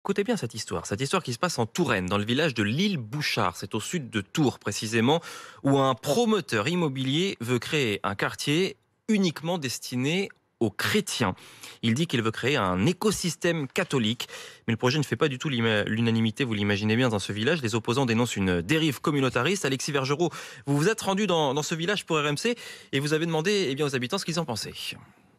Écoutez bien cette histoire qui se passe en Touraine, dans le village de l'île Bouchard, c'est au sud de Tours précisément, où un promoteur immobilier veut créer un quartier uniquement destiné aux chrétiens. Il dit qu'il veut créer un écosystème catholique, mais le projet ne fait pas du tout l'unanimité, vous l'imaginez bien, dans ce village. Les opposants dénoncent une dérive communautariste. Alexis Vergerot, vous vous êtes rendu dans ce village pour RMC et vous avez demandé aux habitants ce qu'ils en pensaient.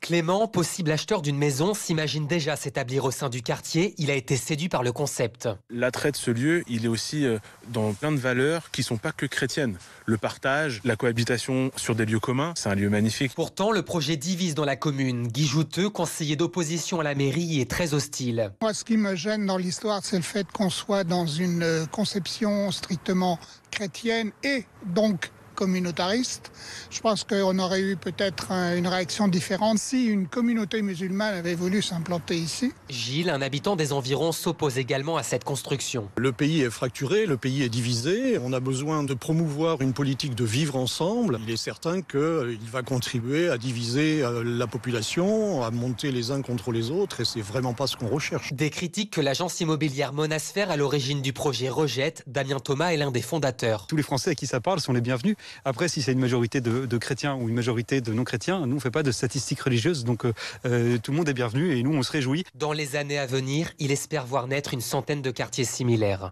Clément, possible acheteur d'une maison, s'imagine déjà s'établir au sein du quartier. Il a été séduit par le concept. L'attrait de ce lieu, il est aussi dans plein de valeurs qui ne sont pas que chrétiennes. Le partage, la cohabitation sur des lieux communs, c'est un lieu magnifique. Pourtant, le projet divise dans la commune. Guy Jouteux, conseiller d'opposition à la mairie, est très hostile. Moi, ce qui me gêne dans l'histoire, c'est le fait qu'on soit dans une conception strictement chrétienne et donc communautariste. Je pense qu'on aurait eu peut-être une réaction différente si une communauté musulmane avait voulu s'implanter ici. Gilles, un habitant des environs, s'oppose également à cette construction. Le pays est fracturé, le pays est divisé. On a besoin de promouvoir une politique de vivre ensemble. Il est certain qu'il va contribuer à diviser la population, à monter les uns contre les autres, et c'est vraiment pas ce qu'on recherche. Des critiques que l'agence immobilière Monasphère, à l'origine du projet, rejette. Damien Thomas est l'un des fondateurs. Tous les Français à qui ça parle sont les bienvenus. Après, si c'est une majorité de chrétiens ou une majorité de non-chrétiens, nous, on ne fait pas de statistiques religieuses, donc tout le monde est bienvenu et nous, on se réjouit. Dans les années à venir, il espère voir naître une centaine de quartiers similaires.